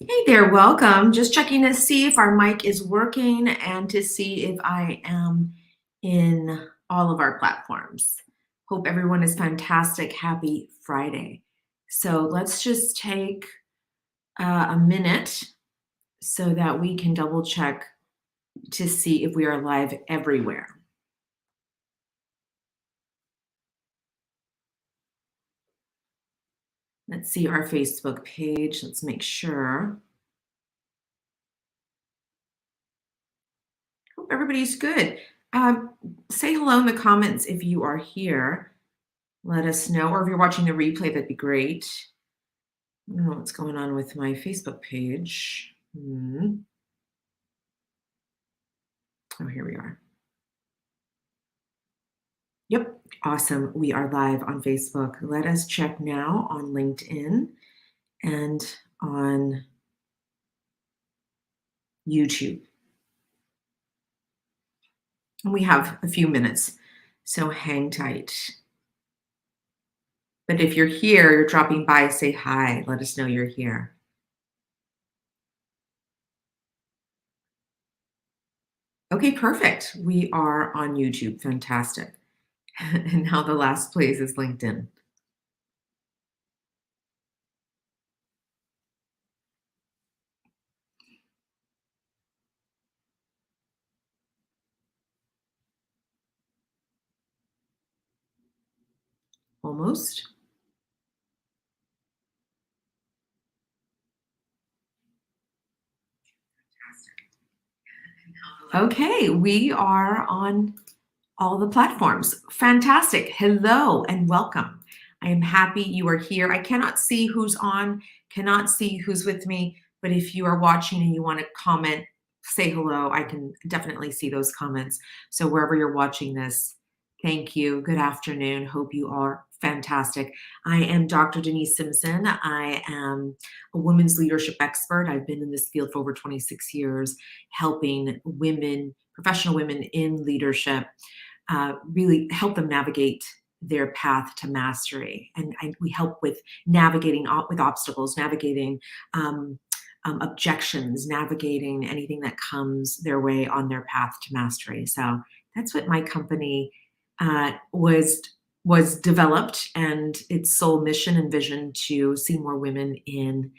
Hey there, welcome. Just checking to see if our mic is working and to see if I am in all of our platforms. Hope everyone is fantastic. Happy Friday. So let's just take a minute so that we can double check to see if we are live everywhere. Let's see our Facebook page. Let's make sure. Hope everybody's good. Say hello in the comments if you are here. Let us know, or if you're watching the replay, that'd be great. I don't know what's going on with my Facebook page. Oh, here we are. Yep, awesome. We are live on Facebook. Let us check now on LinkedIn and on YouTube. And we have a few minutes, so hang tight. But if you're here, you're dropping by, say hi. Let us know you're here. Okay, perfect. We are on YouTube. Fantastic. And now the last place is LinkedIn. Almost. Okay, we are on all the platforms. Fantastic. Hello and welcome. I am happy you are here. I cannot see who's on, cannot see who's with me, but if you are watching and you want to comment, say hello. I can definitely see those comments. So wherever you're watching this, thank you. Good afternoon. Hope you are fantastic. I am Dr. Denise Simpson. I am a women's leadership expert. I've been in this field for over 26 years, helping women, professional women in leadership, really help them navigate their path to mastery. And we help with navigating with obstacles, navigating objections, navigating anything that comes their way on their path to mastery. So that's what my company was developed, and its sole mission and vision to see more women in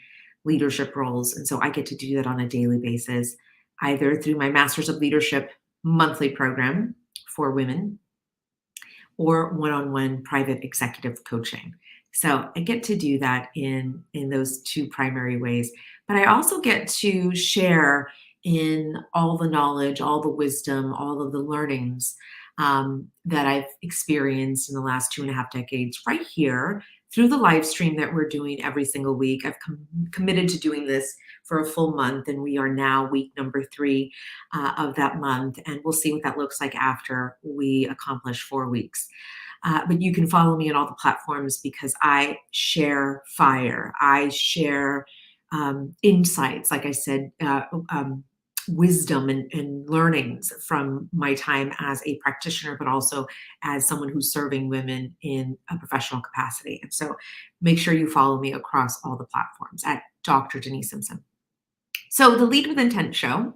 leadership roles. And so I get to do that on a daily basis, either through my Masters of Leadership monthly program for women or one-on-one private executive coaching. So I get to do that in those two primary ways. But I also get to share in all the knowledge, all the wisdom, all of the learnings that I've experienced in the last 2.5 decades right here through the live stream that we're doing every single week. I've committed to doing this for a full month, and we are now week number 3 of that month, and we'll see what that looks like after we accomplish 4 weeks. But you can follow me on all the platforms because I share fire. I share insights, like I said, wisdom and learnings from my time as a practitioner, but also as someone who's serving women in a professional capacity. And so make sure you follow me across all the platforms at Dr. Denise Simpson. So the Lead with Intent show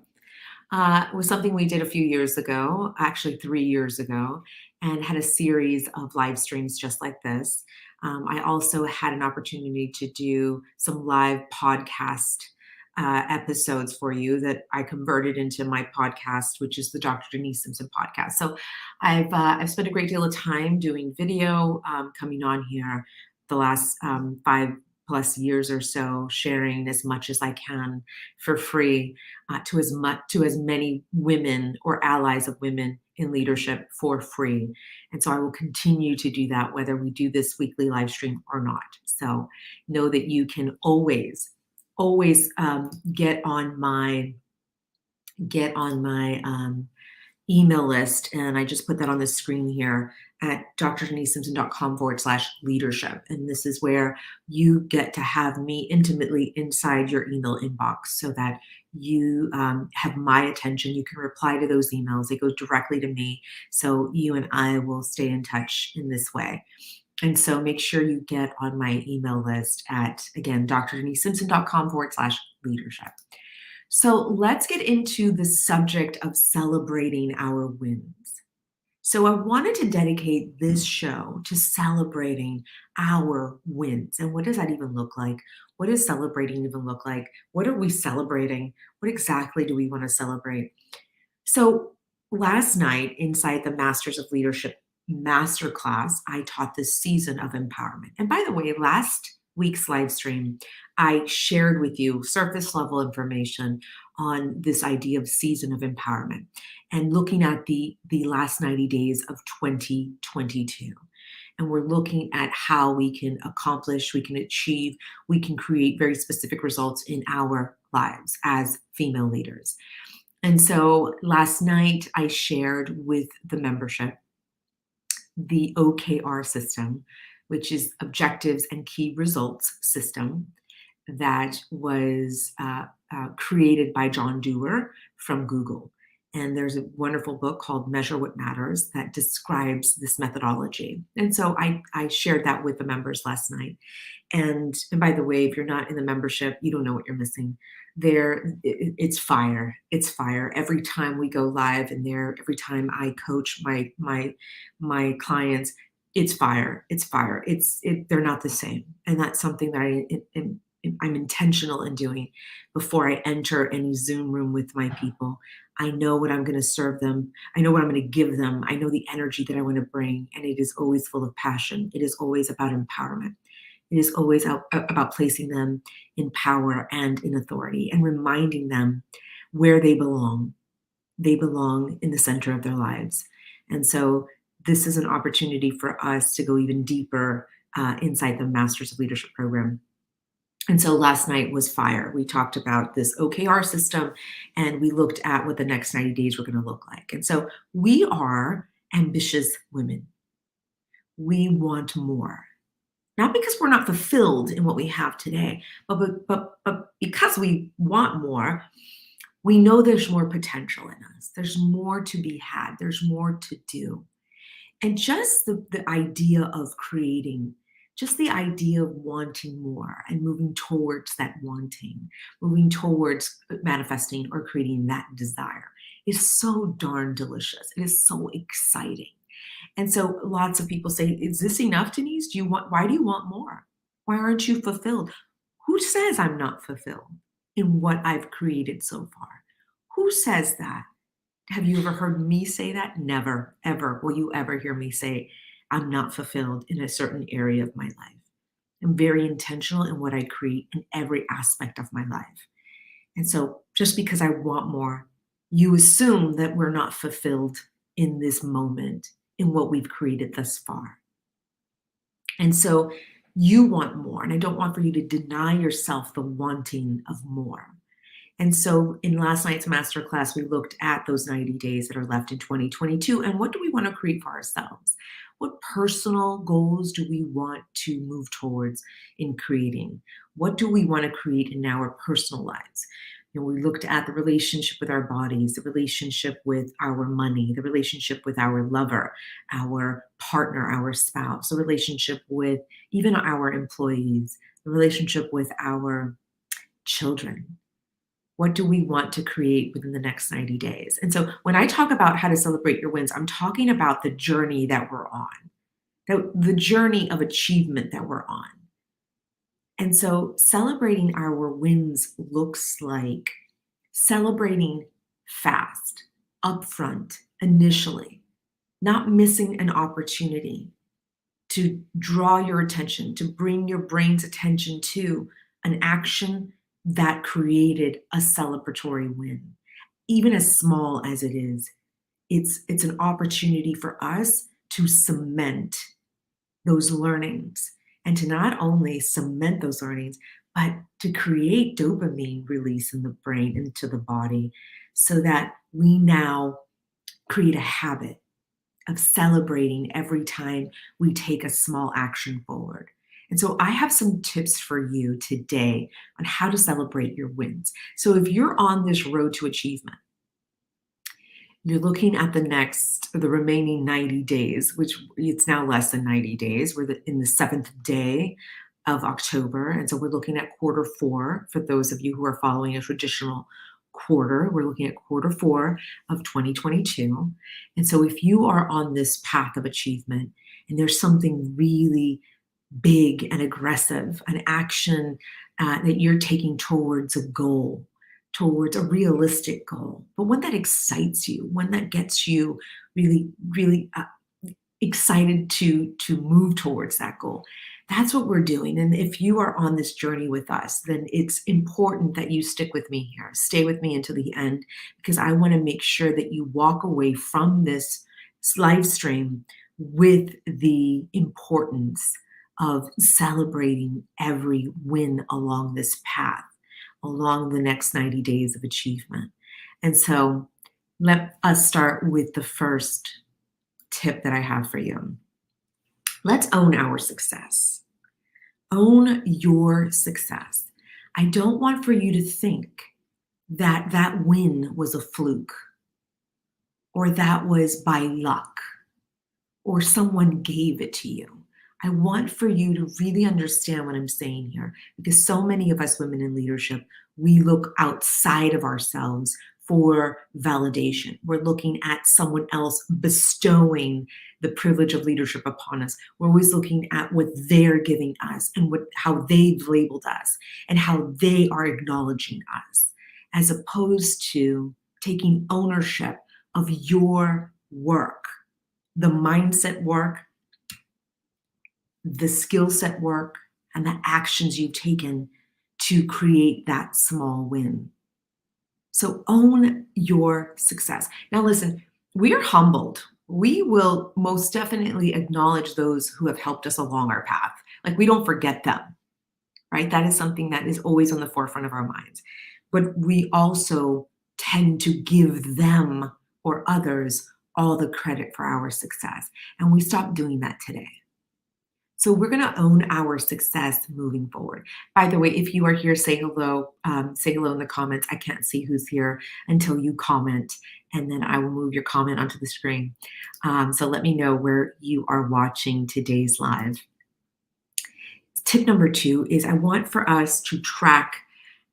was something we did a few years ago, actually 3 years ago, and had a series of live streams just like this. I also had an opportunity to do some live podcast episodes for you that I converted into my podcast, which is the Dr. Denise Simpson podcast. So I've spent a great deal of time doing video, coming on here the last 5+ years or so, sharing as much as I can for free to as many women or allies of women in leadership for free. And so I will continue to do that whether we do this weekly live stream or not. So know that you can always get on my email list, and I just put that on the screen here at drdenisesimpson.com/leadership. And this is where you get to have me intimately inside your email inbox so that you have my attention. You can reply to those emails. They go directly to me. So you and I will stay in touch in this way. And so make sure you get on my email list at, again, drdenisesimpson.com/leadership. leadership. So let's get into the subject of celebrating our wins. So I wanted to dedicate this show to celebrating our wins. And what does that even look like? What does celebrating even look like? What are we celebrating? What exactly do we want to celebrate? So last night inside the Masters of Leadership Masterclass, I taught this season of empowerment. And by the way, last week's live stream, I shared with you surface level information on this idea of season of empowerment and looking at the last 90 days of 2022. And we're looking at how we can accomplish, we can achieve, we can create very specific results in our lives as female leaders. And so last night I shared with the membership the OKR system, which is Objectives and Key Results system that was created by John Doerr from Google. And there's a wonderful book called Measure What Matters that describes this methodology. And so I shared that with the members last night. And by the way, if you're not in the membership, you don't know what you're missing. It's fire. It's fire. Every time we go live in there, every time I coach my clients, it's fire. It's fire. They're not the same, and that's something that I'm intentional in doing before I enter any Zoom room with my people. I know what I'm going to serve them. I know what I'm going to give them. I know the energy that I want to bring, and it is always full of passion. It is always about empowerment. It is always about placing them in power and in authority and reminding them where they belong. They belong in the center of their lives. And so this is an opportunity for us to go even deeper inside the Masters of Leadership program. And so last night was fire. We talked about this OKR system and we looked at what the next 90 days were going to look like. And so we are ambitious women. We want more. Not because we're not fulfilled in what we have today, but because we want more, we know there's more potential in us. There's more to be had. There's more to do. And just the idea of creating, just the idea of wanting more and moving towards that wanting, moving towards manifesting or creating that desire is so darn delicious. It is so exciting. And so lots of people say, is this enough, Denise? Why do you want more? Why aren't you fulfilled? Who says I'm not fulfilled in what I've created so far? Who says that? Have you ever heard me say that? Never, ever will you ever hear me say I'm not fulfilled in a certain area of my life. I'm very intentional in what I create in every aspect of my life. And so just because I want more, you assume that we're not fulfilled in this moment in what we've created thus far. And so you want more, and I don't want for you to deny yourself the wanting of more. And so in last night's masterclass, we looked at those 90 days that are left in 2022 and what do we want to create for ourselves? What personal goals do we want to move towards in creating? What do we want to create in our personal lives? We looked at the relationship with our bodies, the relationship with our money, the relationship with our lover, our partner, our spouse, the relationship with even our employees, the relationship with our children. What do we want to create within the next 90 days? And so when I talk about how to celebrate your wins, I'm talking about the journey that we're on, the journey of achievement that we're on. And so celebrating our wins looks like celebrating fast, upfront, initially, not missing an opportunity to draw your attention, to bring your brain's attention to an action that created a celebratory win. Even as small as it is, it's an opportunity for us to cement those learnings and to not only cement those learnings, but to create dopamine release in the brain, into the body, so that we now create a habit of celebrating every time we take a small action forward. And so I have some tips for you today on how to celebrate your wins. So if you're on this road to achievement, you're looking at the remaining 90 days, which it's now less than 90 days. We're in the seventh day of October. And so we're looking at quarter four for those of you who are following a traditional quarter. We're looking at quarter four of 2022. And so if you are on this path of achievement and there's something really big and aggressive, an action that you're taking towards a goal, towards a realistic goal, but one that excites you, one that gets you really, really excited to move towards that goal. That's what we're doing. And if you are on this journey with us, then it's important that you stick with me here. Stay with me until the end because I want to make sure that you walk away from this live stream with the importance of celebrating every win along this path, along the next 90 days of achievement. And so let us start with the first tip that I have for you. Let's own our success. Own your success. I don't want for you to think that that win was a fluke or that was by luck or someone gave it to you. I want for you to really understand what I'm saying here because so many of us women in leadership, we look outside of ourselves for validation. We're looking at someone else bestowing the privilege of leadership upon us. We're always looking at what they're giving us and how they've labeled us and how they are acknowledging us, as opposed to taking ownership of your work, the mindset work, the skill set work, and the actions you've taken to create that small win. So own your success. Now listen, we are humbled. We will most definitely acknowledge those who have helped us along our path. Like we don't forget them, right? That is something that is always on the forefront of our minds. But we also tend to give them or others all the credit for our success. And we stop doing that today. So we're going to own our success moving forward. By the way, if you are here, say hello. Say hello in the comments. I can't see who's here until you comment, and then I will move your comment onto the screen. So let me know where you are watching today's live. Tip number 2 is I want for us to track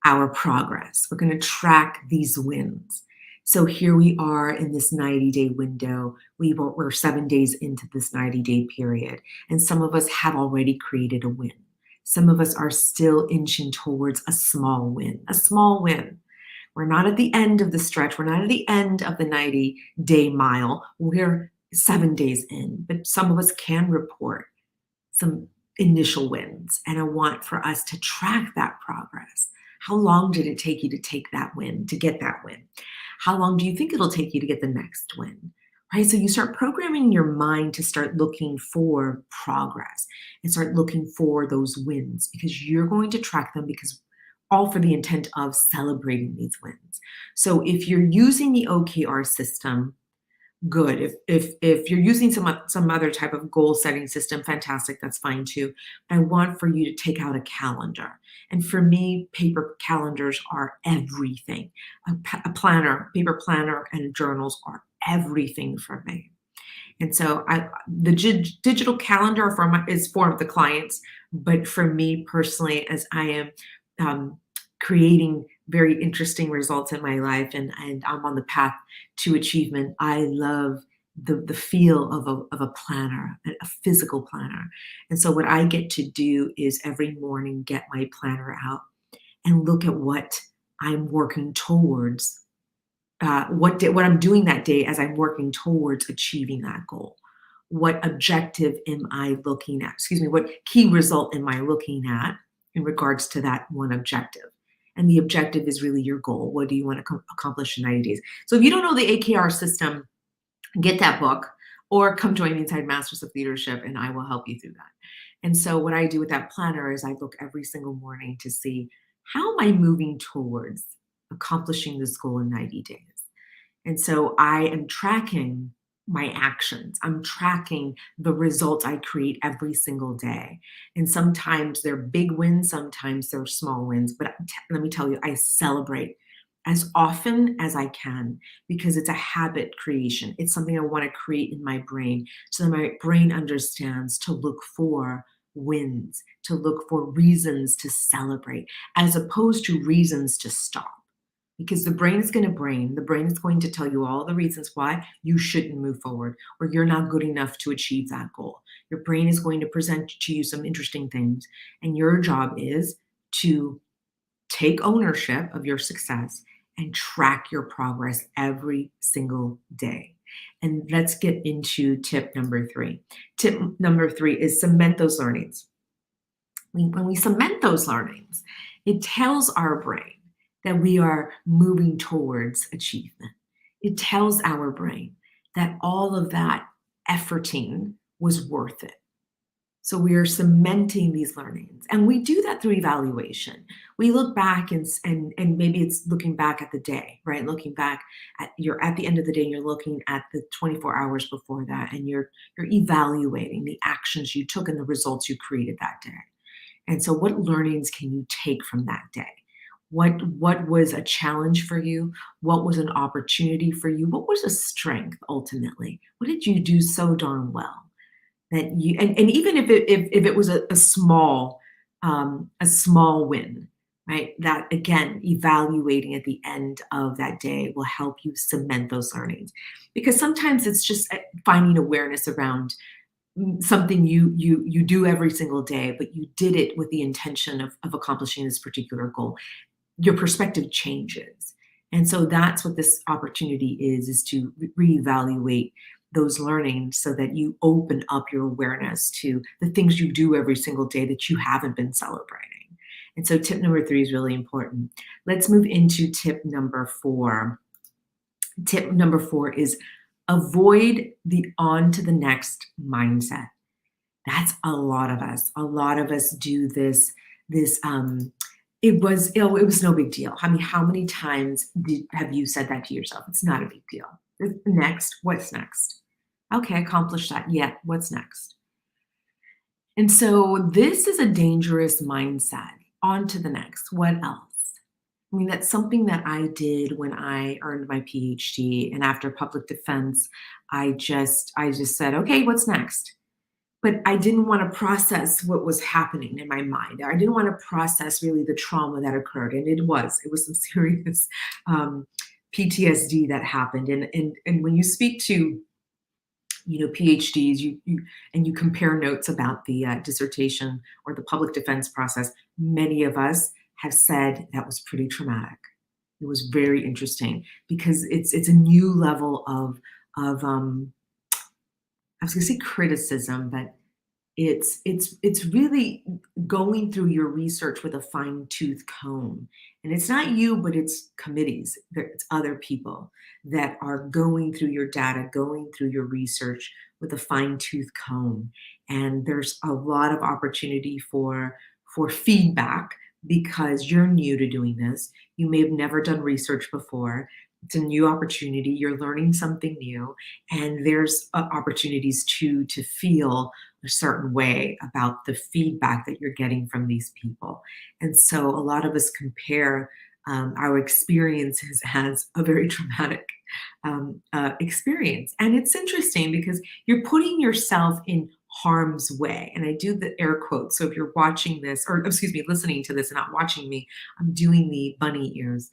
our progress. We're going to track these wins. So here we are in this 90-day window. We're 7 days into this 90-day period, and some of us have already created a win. Some of us are still inching towards a small win, a small win. We're not at the end of the stretch. We're not at the end of the 90-day mile. We're 7 days in, but some of us can report some initial wins, and I want for us to track that progress. How long did it take you to take that win, to get that win? How long do you think it'll take you to get the next win? Right? So you start programming your mind to start looking for progress and start looking for those wins because you're going to track them because all for the intent of celebrating these wins. So if you're using the OKR system, good. If you're using some other type of goal setting system, fantastic, that's fine too. But I want for you to take out a calendar. And for me, paper calendars are everything. A planner, paper planner and journals are everything for me. And so the digital calendar is for the clients, but for me personally, as I am creating very interesting results in my life and I'm on the path to achievement, I love the feel of a planner, a physical planner. And so what I get to do is every morning get my planner out and look at what I'm working towards, what I'm doing that day as I'm working towards achieving that goal. What objective am I looking at? What key result am I looking at in regards to that one objective? And the objective is really your goal. What do you want to accomplish in 90 days? So if you don't know the AKR system, get that book or come join me inside Masters of Leadership and I will help you through that. And so what I do with that planner is I look every single morning to see how am I moving towards accomplishing this goal in 90 days. And so I am tracking my actions. I'm tracking the results I create every single day. And sometimes they're big wins, sometimes they're small wins. But let me tell you, I celebrate as often as I can because it's a habit creation. It's something I want to create in my brain so that my brain understands to look for wins, to look for reasons to celebrate, as opposed to reasons to stop. Because the brain is going to tell you all the reasons why you shouldn't move forward or you're not good enough to achieve that goal. Your brain is going to present to you some interesting things, and your job is to take ownership of your success and track your progress every single day. And let's get into tip number three. Tip number three is cement those learnings. When we cement those learnings, it tells our brain that we are moving towards achievement. It tells our brain that all of that efforting was worth it. So we are cementing these learnings, and we do that through evaluation. We look back and maybe it's looking back at the day, right? Looking back at you're at the end of the day, and you're looking at the 24 hours before that, and you're evaluating the actions you took and the results you created that day. And so what learnings can you take from that day? What was a challenge for you? What was an opportunity for you? What was a strength ultimately? What did you do so darn well? That you and even if it was a small win, right? That again, evaluating at the end of that day will help you cement those learnings. Because sometimes it's just finding awareness around something you do every single day, but you did it with the intention of accomplishing this particular goal. Your perspective changes. And so that's what this opportunity is to reevaluate those learnings so that you open up your awareness to the things you do every single day that you haven't been celebrating. And so tip number three is really important. Let's move into tip number four. Tip number four is avoid the on to the next mindset. That's a lot of us. A lot of us do this. It was no big deal. I mean, how many times have you said that to yourself? It's not a big deal. Next, what's next? Okay, accomplished that. Yeah, what's next? And so this is a dangerous mindset. On to the next. What else? I mean, that's something that I did when I earned my PhD. And after public defense, I just said, okay, what's next? But I didn't want to process what was happening in my mind. I didn't want to process really the trauma that occurred. And it was some serious PTSD that happened. And when you speak to PhDs, you compare notes about the dissertation or the public defense process. Many of us have said that was pretty traumatic. It was very interesting because it's a new level of I was going to say criticism, but it's really going through your research with a fine tooth comb. And it's not you, but it's committees, it's other people that are going through your data, going through your research with a fine tooth comb. And there's a lot of opportunity for feedback because you're new to doing this. You may have never done research before. It's a new opportunity. You're learning something new, and there's opportunities to feel a certain way about the feedback that you're getting from these people. And so a lot of us compare our experiences as a very traumatic experience. And it's interesting because you're putting yourself in harm's way. And I do the air quotes. So if you're watching this, or excuse me, listening to this and not watching me, I'm doing the bunny ears.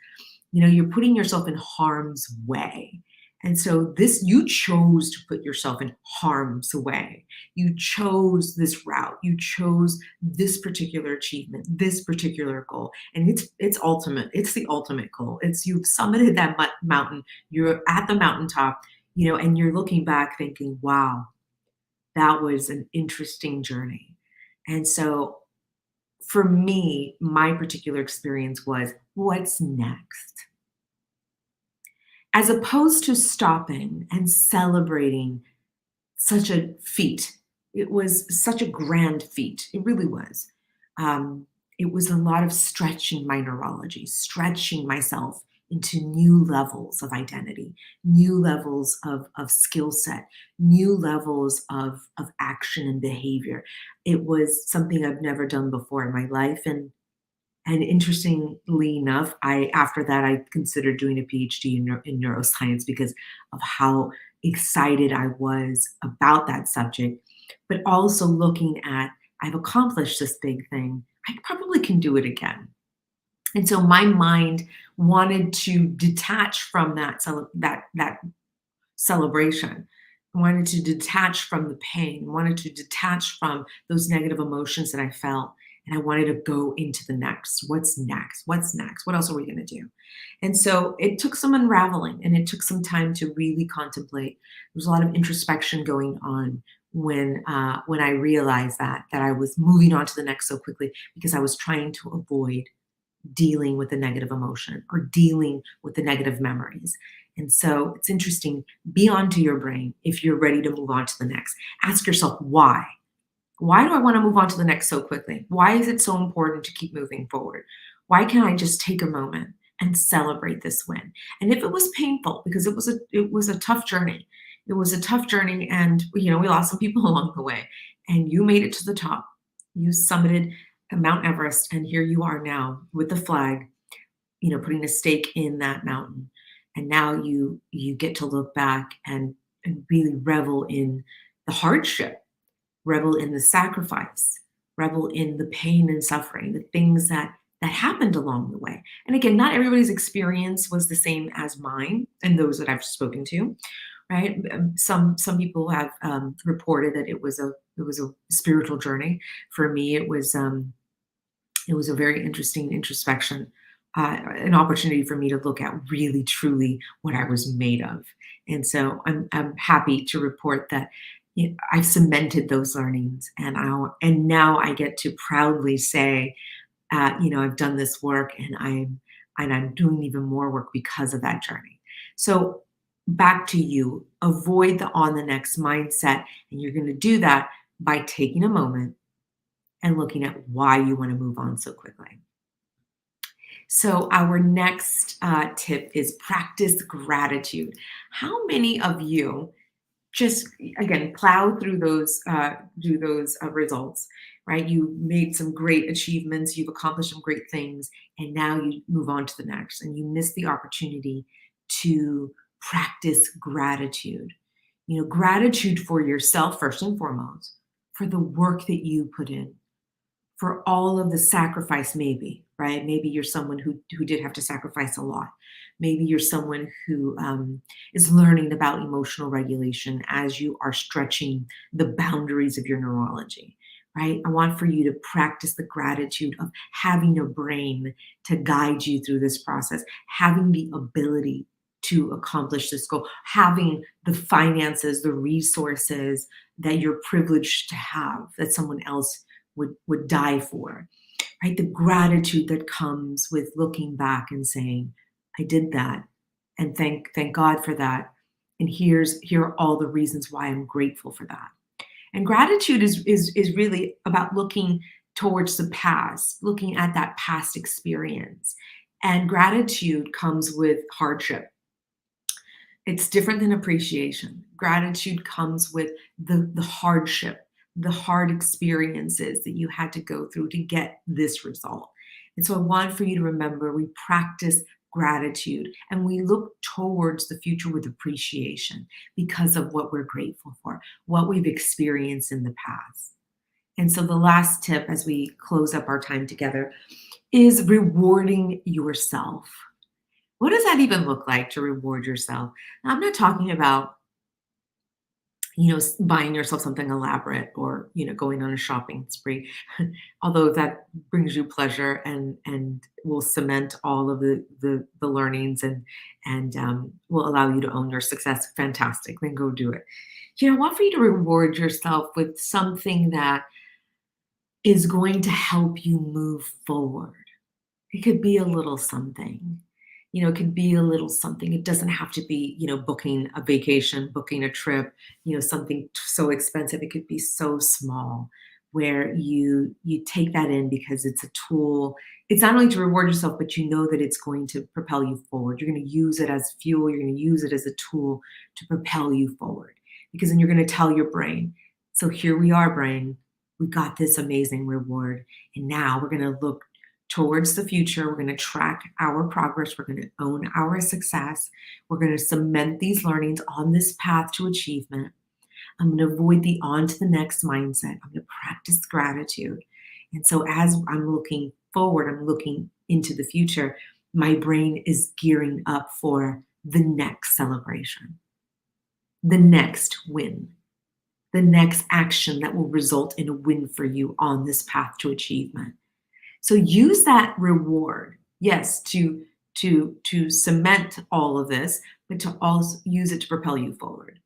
You're putting yourself in harm's way. And so you chose to put yourself in harm's way. You chose this route. You chose this particular achievement, this particular goal. And it's ultimate. It's the ultimate goal. You've summited that mountain. You're at the mountaintop, and you're looking back thinking, wow, that was an interesting journey. And so for me, my particular experience was, what's next? As opposed to stopping and celebrating such a feat. It was such a grand feat. It really was. It was a lot of stretching my neurology, stretching myself into new levels of identity, new levels of skill set, new levels of action and behavior. It was something I've never done before in my life. And interestingly enough, after that I considered doing a PhD in neuroscience because of how excited I was about that subject, but also looking at I've accomplished this big thing. I probably can do it again. And so my mind wanted to detach from that celebration. I wanted to detach from the pain, wanted to detach from those negative emotions that I felt. And I wanted to go into the next. What's next? What's next? What else are we going to do? And so it took some unraveling and it took some time to really contemplate. There was a lot of introspection going on when I realized that I was moving on to the next so quickly because I was trying to avoid dealing with the negative emotion or dealing with the negative memories. And so it's interesting, be onto your brain if you're ready to move on to the next. Ask yourself why. Why do I want to move on to the next so quickly? Why is it so important to keep moving forward? Why can't I just take a moment and celebrate this win? And if it was painful, because it was a tough journey. It was a tough journey, and we lost some people along the way. And you made it to the top. You summited Mount Everest, and here you are now with the flag, putting a stake in that mountain. And now you get to look back and really revel in the hardship, revel in the sacrifice, revel in the pain and suffering, the things that happened along the way. And again, not everybody's experience was the same as mine and those that I've spoken to, right? Some people have reported that it was a spiritual journey. For me, it was a very interesting introspection, an opportunity for me to look at really truly what I was made of. And so I'm happy to report that I've cemented those learnings, and now I get to proudly say, I've done this work, and I'm doing even more work because of that journey. So back to you, avoid the on the next mindset, and you're going to do that by taking a moment and looking at why you want to move on so quickly. So, our next tip is practice gratitude. How many of you just again plow through those results, right? You made some great achievements, you've accomplished some great things, and now you move on to the next, and you miss the opportunity to practice gratitude. Gratitude for yourself first and foremost, for the work that you put in, for all of the sacrifice, maybe, right? Maybe you're someone who did have to sacrifice a lot. Maybe you're someone who is learning about emotional regulation as you are stretching the boundaries of your neurology, right? I want for you to practice the gratitude of having a brain to guide you through this process, having the ability to accomplish this goal, having the finances, the resources that you're privileged to have that someone else would die for, right? The gratitude that comes with looking back and saying, I did that, and thank God for that. And here are all the reasons why I'm grateful for that. And gratitude is really about looking towards the past, looking at that past experience. And gratitude comes with hardship. It's different than appreciation. Gratitude comes with the hardship, the hard experiences that you had to go through to get this result. And so I want for you to remember we practice gratitude and we look towards the future with appreciation because of what we're grateful for, what we've experienced in the past. And so the last tip as we close up our time together is rewarding yourself. What does that even look like to reward yourself? Now, I'm not talking about, buying yourself something elaborate or, going on a shopping spree, although that brings you pleasure and will cement all of the learnings and will allow you to own your success. Fantastic. Then go do it. I want for you to reward yourself with something that is going to help you move forward. It could be a little something. It could be a little something. It doesn't have to be, booking a vacation, booking a trip, something so expensive. It could be so small where you take that in because it's a tool. It's not only to reward yourself, but you know that it's going to propel you forward. You're going to use it as fuel. You're going to use it as a tool to propel you forward because then you're going to tell your brain, so here we are, brain. We got this amazing reward. And now we're going to look towards the future. We're going to track our progress. We're going to own our success. We're going to cement these learnings on this path to achievement. I'm going to avoid the on to the next mindset. I'm going to practice gratitude. And so as I'm looking forward, I'm looking into the future, my brain is gearing up for the next celebration, the next win, the next action that will result in a win for you on this path to achievement. So use that reward, yes, to cement all of this, but to also use it to propel you forward.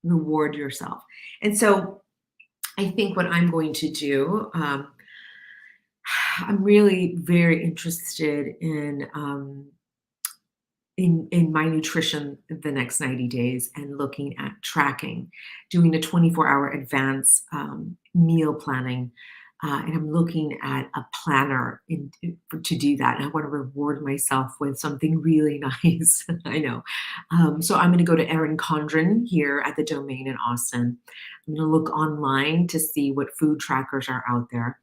Reward yourself. And so I think what I'm going to do, I'm really very interested in my nutrition the next 90 days and looking at tracking, doing a 24-hour advance meal planning. And I'm looking at a planner to do that. And I want to reward myself with something really nice. I know. So I'm going to go to Erin Condren here at the Domain in Austin. I'm going to look online to see what food trackers are out there.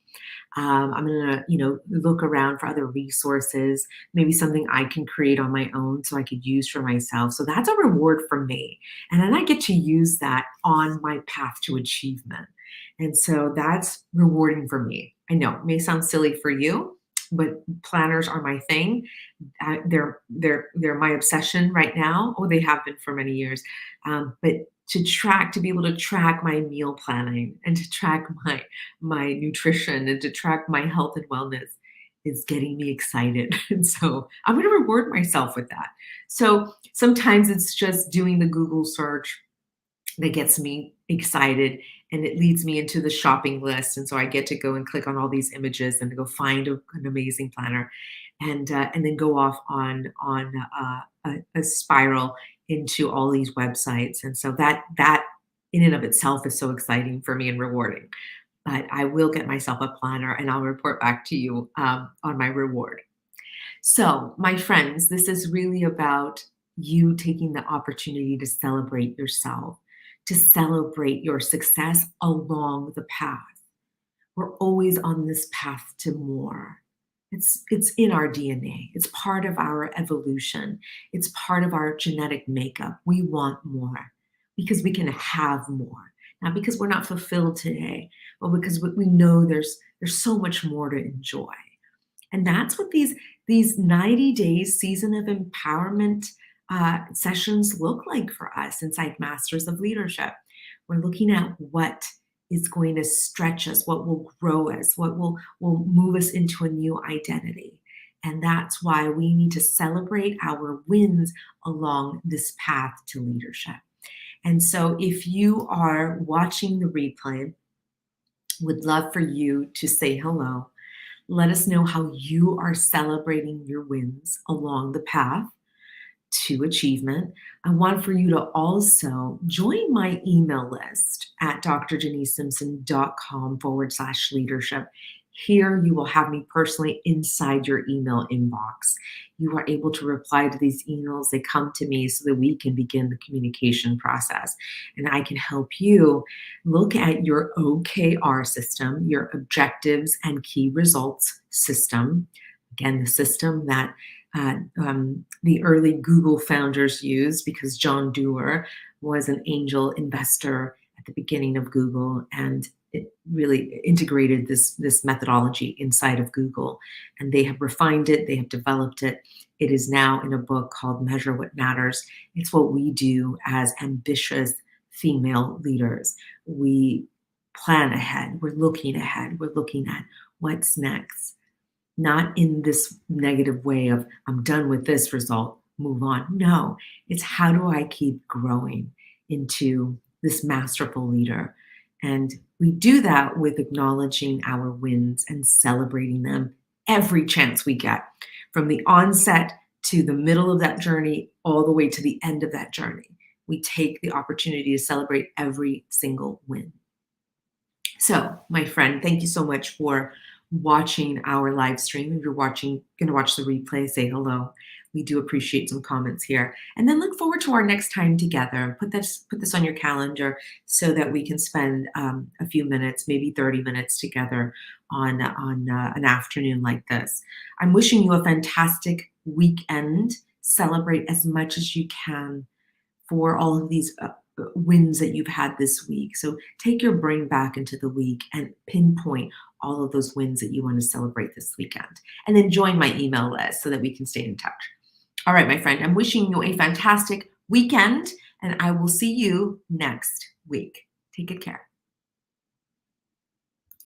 I'm gonna, look around for other resources, maybe something I can create on my own so I could use for myself. So that's a reward for me. And then I get to use that on my path to achievement. And so that's rewarding for me. I know it may sound silly for you, but planners are my thing. They're my obsession right now. Oh, they have been for many years. But to be able to track my meal planning and to track my nutrition and to track my health and wellness is getting me excited. And so I'm going to reward myself with that. So sometimes it's just doing the Google search that gets me excited and it leads me into the shopping list. And so I get to go and click on all these images and go find an amazing planner and then go off on a spiral into all these websites. And so that in and of itself is so exciting for me and rewarding. But I will get myself a planner and I'll report back to you on my reward. So, my friends, this is really about you taking the opportunity to celebrate yourself, to celebrate your success along the path. We're always on this path to more. It's in our DNA. It's part of our evolution. It's part of our genetic makeup. We want more because we can have more. Not because we're not fulfilled today, but because we know there's so much more to enjoy. And that's what these 90 days season of empowerment sessions look like for us inside Masters of Leadership. We're looking at what is going to stretch us, what will grow us, what will move us into a new identity. And that's why we need to celebrate our wins along this path to leadership. And so if you are watching the replay, would love for you to say hello. Let us know how you are celebrating your wins along the path to achievement. I want for you to also join my email list at drdenisesimpson.com/leadership. Here you will have me personally inside your email inbox. You are able to reply to these emails. They come to me so that we can begin the communication process. And I can help you look at your OKR system, your objectives and key results system. Again, the system that the early Google founders used because John Doerr was an angel investor at the beginning of Google, and it really integrated this methodology inside of Google. And they have refined it, they have developed it. It is now in a book called Measure What Matters. It's what we do as ambitious female leaders. We plan ahead, we're looking ahead, we're looking at what's next. Not in this negative way of, I'm done with this result, move on. No, it's how do I keep growing into this masterful leader? And we do that with acknowledging our wins and celebrating them every chance we get, from the onset to the middle of that journey, all the way to the end of that journey. We take the opportunity to celebrate every single win. So, my friend, thank you so much for watching our live stream. If you're going to watch the replay, say hello. We do appreciate some comments here. And then look forward to our next time together. Put this on your calendar so that we can spend a few minutes, maybe 30 minutes together on an afternoon like this. I'm wishing you a fantastic weekend. Celebrate as much as you can for all of these wins that you've had this week. So take your brain back into the week and pinpoint all of those wins that you want to celebrate this weekend. And then join my email list so that we can stay in touch. All right, my friend, I'm wishing you a fantastic weekend, and I will see you next week. Take good care.